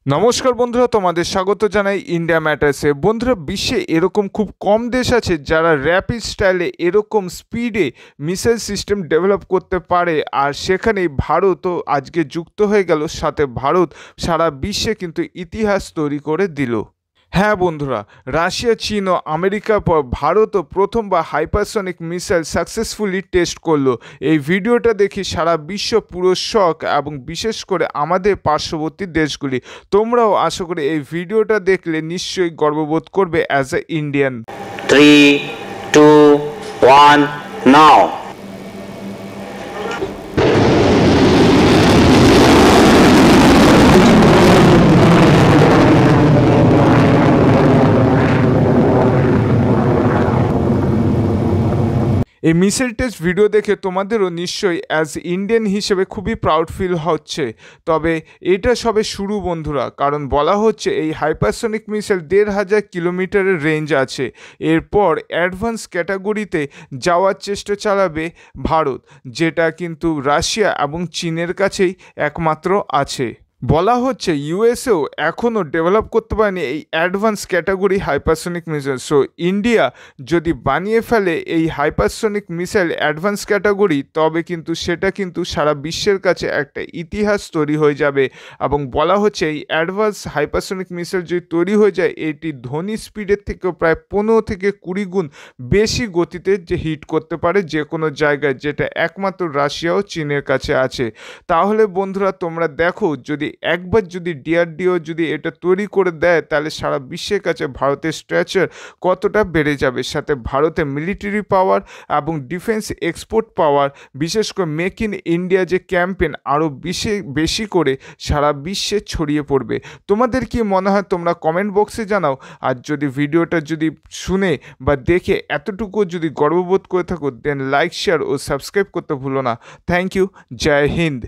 নমস্কার বন্ধুরা, তোমাদের স্বাগত জানাই ইন্ডিয়া ম্যাটার্সে। বন্ধুরা, বিশ্বে এরকম খুব কম দেশ আছে যারা র্যাপিড স্টাইলে এরকম স্পিডে মিসাইল সিস্টেম ডেভেলপ করতে পারে, আর সেখানেই ভারতও আজকে যুক্ত হয়ে গেল। সাথে ভারত সারা বিশ্বে কিন্তু ইতিহাস তৈরি করে দিল। হ্যাঁ বন্ধুরা, রাশিয়া, চীন ও আমেরিকার পর ভারতও প্রথমবার হাইপারসনিক মিসাইল সাকসেসফুলি টেস্ট করলো। এই ভিডিওটা দেখি সারা বিশ্ব পুরো শক, এবং বিশেষ করে আমাদের পার্শ্ববর্তী দেশগুলি। তোমরাও আশা করি এই ভিডিওটা দেখলে নিশ্চয়ই গর্ববোধ করবে অ্যাজ এ ইন্ডিয়ান। 3, 2, 1, now. এই মিসাইল টেস্ট ভিডিও দেখে তোমাদেরও নিশ্চয়ই অ্যাজ ইন্ডিয়ান হিসেবে খুবই প্রাউড ফিল হচ্ছে। তবে এটা সবে শুরু বন্ধুরা, কারণ বলা হচ্ছে এই হাইপারসনিক মিসাইল ১,৫০০ কিলোমিটারের রেঞ্জ আছে। এরপর অ্যাডভান্স ক্যাটাগরিতে যাওয়ার চেষ্টা চালাবে ভারত, যেটা কিন্তু রাশিয়া এবং চীনের কাছেই একমাত্র আছে। বলা হচ্ছে ইউএসএও এখনও ডেভেলপ করতে পারেনি এই advance category hypersonic missile. So India যদি বানিয়ে ফেলে এই হাইপারসনিক মিসাইল অ্যাডভান্স ক্যাটাগরি, তবে কিন্তু সেটা কিন্তু সারা বিশ্বের কাছে একটা ইতিহাস তৈরি হয়ে যাবে। এবং বলা হচ্ছে এই অ্যাডভান্স হাইপারসনিক মিসাইল যদি তৈরি হয়ে যায়, এটি ধ্বনি স্পিডের থেকেও প্রায় ১৫ থেকে ২০ গুণ বেশি গতিতে যে হিট করতে পারে যে কোনো জায়গায়, যেটা একমাত্র রাশিয়া ও চীনের কাছে আছে। তাহলে বন্ধুরা তোমরা দেখো, যদি একবার যদি ডিআরডিও যদি এটা তৈরি করে দেয়, তাহলে সারা বিশ্বের কাছে ভারতের স্ট্যাচার কতটা বেড়ে যাবে। সাথে ভারতের মিলিটারি পাওয়ার এবং ডিফেন্স এক্সপোর্ট পাওয়ার, বিশেষ করে মেক ইন ইন্ডিয়া যে ক্যাম্পেন আরও বেশি করে সারা বিশ্বে ছড়িয়ে পড়বে। তোমাদের কি মনে হয় তোমরা কমেন্ট বক্সে জানাও। আর যদি ভিডিওটা যদি শুনে বা দেখে এতটুকু যদি গর্ববোধ করে থাকো, দেন লাইক, শেয়ার ও সাবস্ক্রাইব করতে ভুলো না। Thank you. জয় হিন্দ।